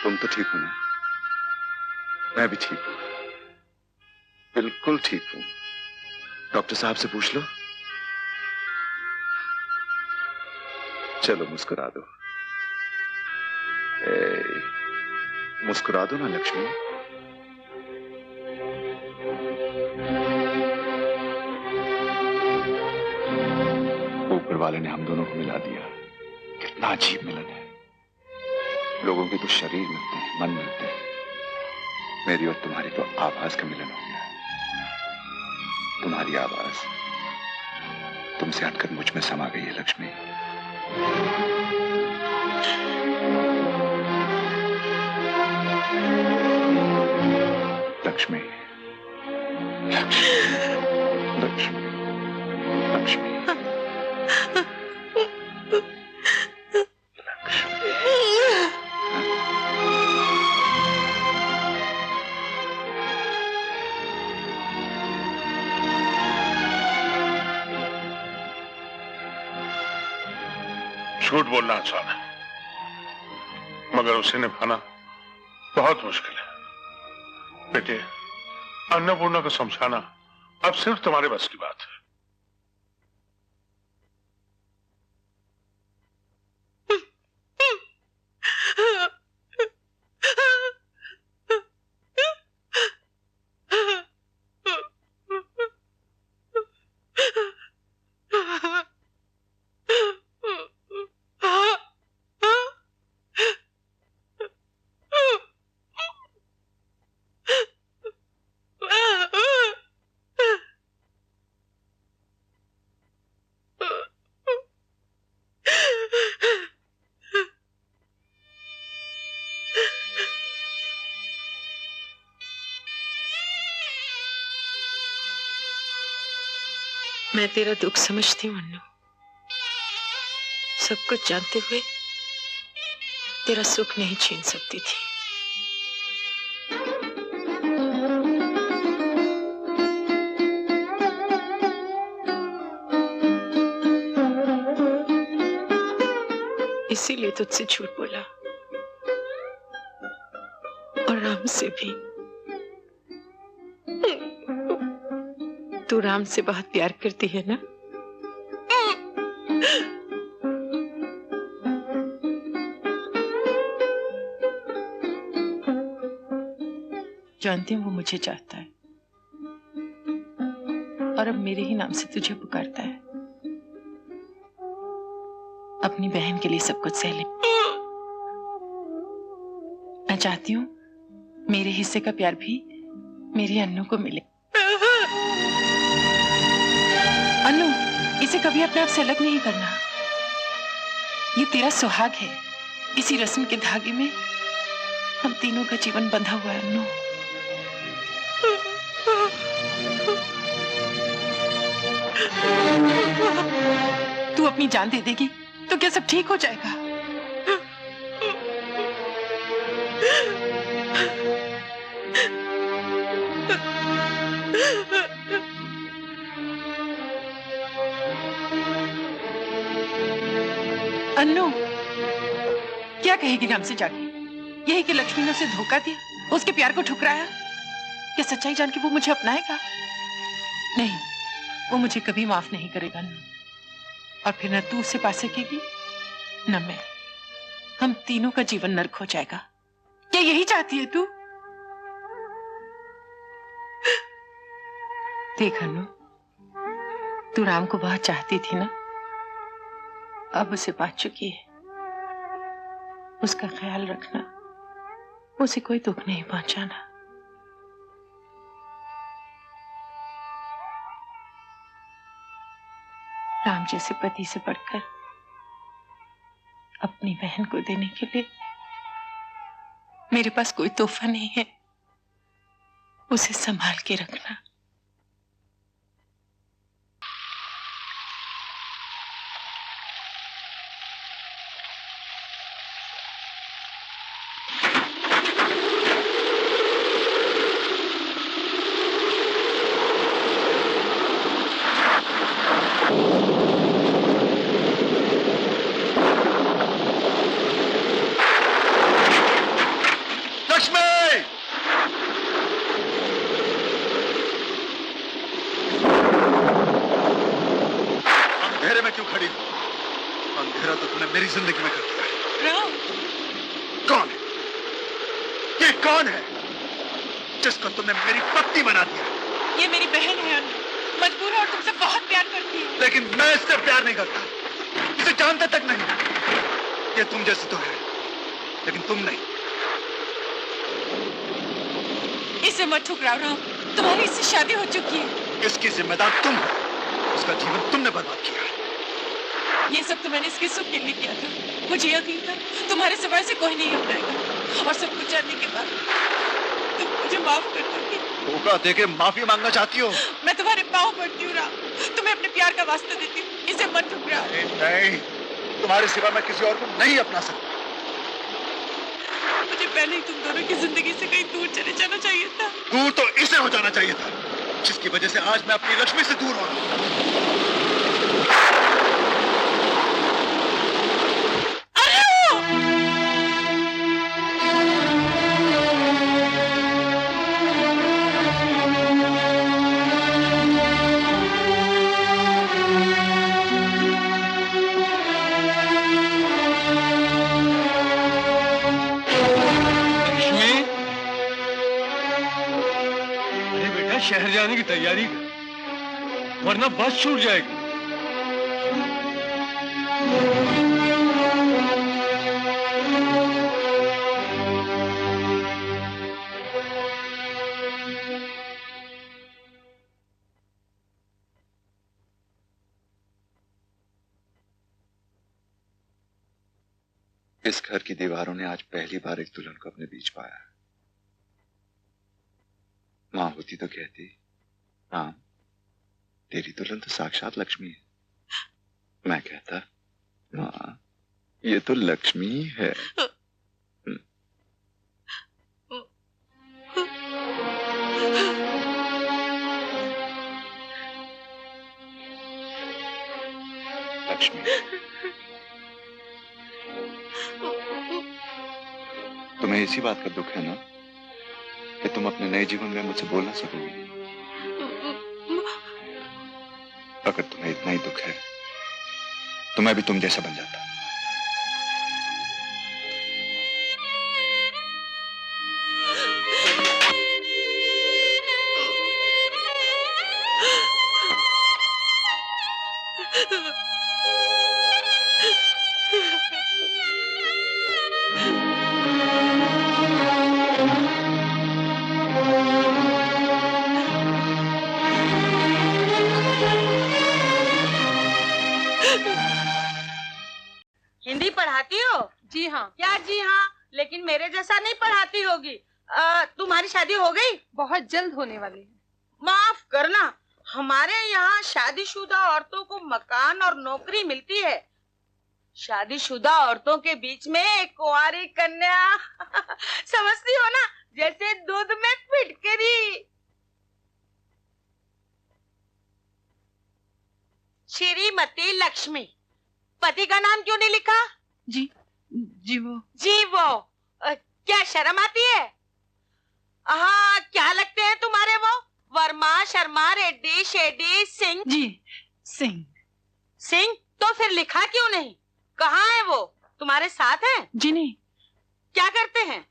तुम तो ठीक हो ना? मैं भी ठीक हूं, बिल्कुल ठीक हूं। डॉक्टर साहब से पूछ लो। चलो मुस्कुरा दो। मुस्कुरा दो ना लक्ष्मी। ऊपर वाले ने हम दोनों को मिला दिया। कितना अजीब मिलन है। लोगों के तो शरीर मिलते हैं, मन मिलते हैं। मेरी और तुम्हारी तो आवाज का मिलन हो गया। तुम्हारी आवाज तुमसे हटकर मुझ में समा गई है लक्ष्मी। लक्ष्मी, लक्ष्मी, लक्ष्मी, लक्ष्मी। झूठ बोलना आसान है, मगर उसे निभाना बहुत मुश्किल है। बेटे, अन्नपूर्णा को समझाना अब सिर्फ तुम्हारे बस की बात है। मैं तेरा दुख समझती हूँ अन्नू। सब कुछ जानते हुए तेरा सुख नहीं छीन सकती थी। इसीलिए तुझसे झूठ बोला, और राम से भी। तू राम से बहुत प्यार करती है ना? जानती हूँ वो मुझे चाहता है, और अब मेरे ही नाम से तुझे पुकारता है। अपनी बहन के लिए सब कुछ सह ले। मैं चाहती हूँ मेरे हिस्से का प्यार भी मेरी अन्नू को मिले। अन्नू, इसे कभी अपने आप से अलग नहीं करना। ये तेरा सुहाग है। इसी रस्म के धागे में हम तीनों का जीवन बंधा हुआ है अन्नू। तू अपनी जान दे देगी तो क्या सब ठीक हो जाएगा? अन्नू, क्या कहेगी राम से जाके? यही कि लक्ष्मी ने उसे धोखा दिया, उसके प्यार को ठुकराया। क्या सच्चाई जान के वो मुझे अपनाएगा? नहीं, वो मुझे कभी माफ नहीं करेगा अन्नू। और फिर न तू उसे पा सकेगी न मैं। हम तीनों का जीवन नर्क हो जाएगा। क्या यही चाहती है तू? देख अन्नू, तू राम को बहुत चाहती थी ना, अब उसे पा चुकी है। उसका ख्याल रखना, उसे कोई दुख नहीं पहुंचाना। राम जैसे पति से बढ़कर अपनी बहन को देने के लिए मेरे पास कोई तोहफा नहीं है। उसे संभाल के रखना। कौन है जिसको तुमने मेरी पत्नी बना दिया? ये मेरी बहन है अनु, मजबूर है और तुमसे बहुत प्यार करती है। लेकिन मैं इससे प्यार नहीं करता, इसे जानता तक नहीं। ये तुम जैसे तो है, लेकिन तुम नहीं। इसे मत ठुकराओ राम, तुम्हारी इससे शादी हो चुकी है। इसकी जिम्मेदार तुम हो, उसका जीवन तुमने बर्बाद किया। ये सब तो मैंने इसके सुख के लिए किया था। मुझे यकीन था तुम्हारे सिवाय से कोई नहीं अपनाएगा, और सब कुछ जानने के बाद तुम मुझे माफ कर दोगे। धोखा देके माफी मांगना चाहती हो? मैं तुम्हारे पाँव पड़ती हूँ राम, तुम्हें अपने प्यार का वास्ता देती हूँ, इसे मत ठुकराओ। नहीं, तुम्हारे सिवा मैं किसी और को नहीं अपना सकता। मुझे पहले ही तुम दोनों की जिंदगी से कहीं दूर चले जाना चाहिए था। दूर तो इसे हो जाना चाहिए था, जिसकी वजह से आज मैं अपनी लक्ष्मी से दूर हो रहा हूँ। शहर जाने की तैयारी कर, वरना बस छूट जाएगी। इस घर की दीवारों ने आज पहली बार एक दुल्हन को अपने बीच पाया। मां होती तो कहती, राम तेरी दुल्हन तो साक्षात लक्ष्मी है। मैं कहता, मां ये तो लक्ष्मी है। लक्ष्मी, तुम्हें इसी बात का दुख है ना कि तुम अपने नए जीवन में मुझसे बोल ना सकोगी? अगर तुम्हें इतना ही दुख है तो मैं भी तुम जैसा बन जाता। हिंदी पढ़ाती हो? जी हाँ। क्या जी हाँ? लेकिन मेरे जैसा नहीं पढ़ाती होगी। तुम्हारी शादी हो गई? बहुत जल्द होने वाली है। माफ करना, हमारे यहाँ शादीशुदा औरतों को मकान और नौकरी मिलती है। शादीशुदा औरतों के बीच में एक कुंवारी कन्या समझती हो ना, जैसे दूध में फिटकरी। श्रीमती लक्ष्मी, पति का नाम क्यों नहीं लिखा? जी वो क्या शर्म आती है? हाँ, क्या लगते हैं तुम्हारे वो? वर्मा, शर्मा, रेड्डी, शेड्डी, सिंह? जी सिंह। सिंह? तो फिर लिखा क्यों नहीं? कहाँ है वो? तुम्हारे साथ है? जी नहीं। क्या करते हैं?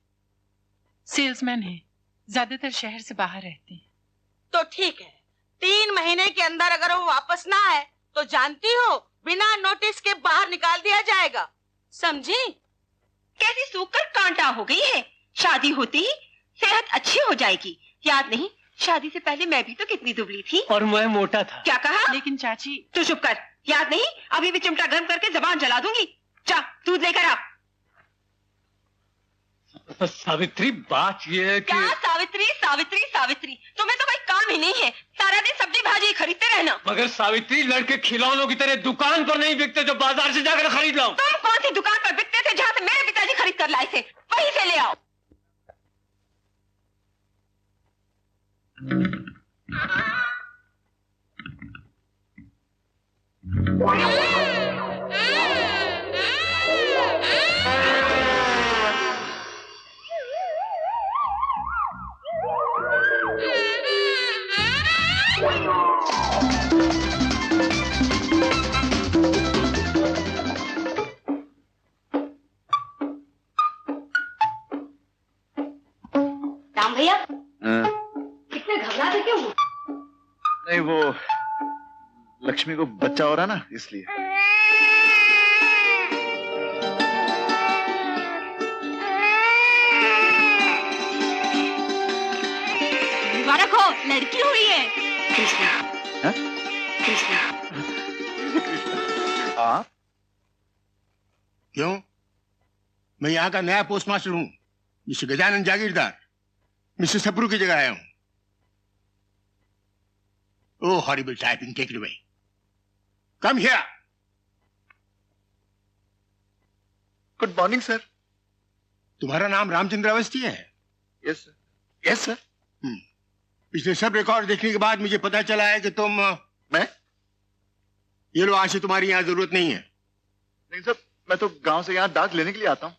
सेल्समैन है, ज्यादातर शहर से बाहर रहते हैं। तो ठीक है, 3 महीने के अंदर अगर वो वापस ना आए तो जानती हो, बिना नोटिस के बाहर निकाल दिया जाएगा, समझी? कैसी सूख कर कांटा हो गई है। शादी होती ही सेहत अच्छी हो जाएगी। याद नहीं, शादी से पहले मैं भी तो कितनी दुबली थी। और मैं मोटा था। क्या कहा? लेकिन चाची। तू चुप कर। याद नहीं, अभी भी चिमटा गर्म करके जबान जला दूंगी। जा दूध लेकर आ। सावित्री, बात ये है कि क्या सावित्री सावित्री सावित्री, तुम्हें तो कोई काम ही नहीं है। सारा दिन सब्जी भाजी खरीदते रहना। मगर सावित्री, लड़के खिलौनों की तरह दुकान पर नहीं बिकते जो बाजार से जाकर खरीद लाऊं। तुम कौन सी दुकान पर बिकते थे जहाँ से मेरे पिताजी खरीद कर लाए थे? वहीं से ले आओ। राम भैया हाँ, इतने घबराते क्यों हो? नहीं वो लक्ष्मी को बच्चा हो रहा ना इसलिए। मुबारक हो, लड़की हुई है। कृष्णा हाँ? कृष्णा आप क्यों? मैं यहाँ का नया पोस्ट मास्टर हूँ, मिस्टर गजानन जागीरदार। मिस्टर सप्रू की जगह आया हूँ। Oh horrible typing, take it away. Come here. Good morning sir. तुम्हारा नाम रामचंद्र अवस्थी है? Yes sir. Yes sir. पिछले सब रिकॉर्ड देखने के बाद मुझे पता चला है कि तुम मैं ये लो, आज से तुम्हारी यहाँ जरूरत नहीं है। नहीं सर, मैं तो गांव से यहाँ डाक लेने के लिए आता हूँ।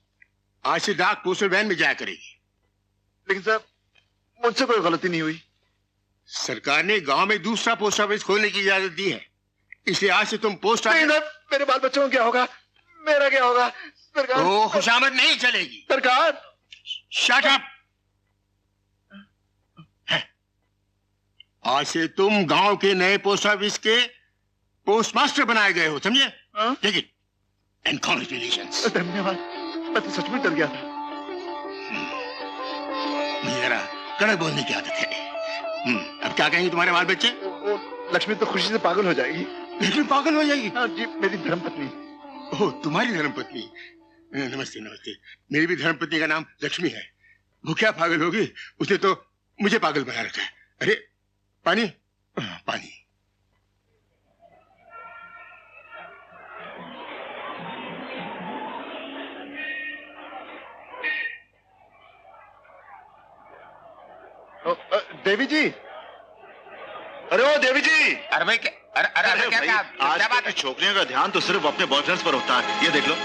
आज से डाक पोस्टल वैन में जाया करेगी। लेकिन सर मुझसे कोई गलती नहीं हुई। सरकार ने गांव में दूसरा पोस्ट ऑफिस खोलने की इजाजत दी है, इसलिए आज से तुम पोस्ट नहीं ऑफिस। सर, मेरे बाल बच्चों को क्या होगा, मेरा क्या होगा? सरकार ओ खुशामद नहीं चलेगी। सरकार शट अप। आज से तुम गांव के नए पोस्ट ऑफिस के पोस्टमास्टर बनाए गए हो, समझे? हाँ? Take it and congratulations. धन्यवाद। मैं तो सच में डर गया था। मुझे जरा कड़क बोलने की आदत है। अब क्या कहेंगे तुम्हारे बाल बच्चे? वो लक्ष्मी तो खुशी से पागल हो जाएगी। लेकिन पागल हो जाएगी। हाँ जी, मेरी धर्मपत्नी। ओह तुम्हारी धर्मपत्नी। नमस्ते नमस्ते। मेरी भी धर्मपत्नी का नाम लक्ष्मी है। वो क्या पागल होगी, उसने तो मुझे पागल बना रखा है। अरे पानी पानी। देवी जी, अरे ओ देवी जी। अरे भाई अरे क्या क्या आज की छोकरियों का ध्यान तो सिर्फ अपने बॉयफ्रेंड्स पर होता है, ये देख लो।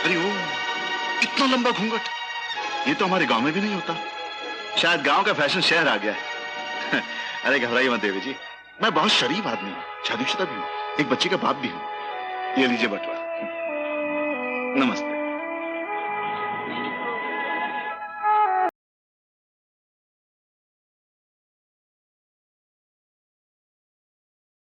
अरे ओ इतना लंबा घूंघट, ये तो हमारे गांव में भी नहीं होता। शायद गांव का फैशन शहर आ गया है। अरे घबराइए मत देवी जी, मैं बहुत शरीफ आदमी हूँ, शादीशुदा भी हूँ, एक बच्ची का बाप भी हूँ। ये लीजिए बटवा। नमस्ते।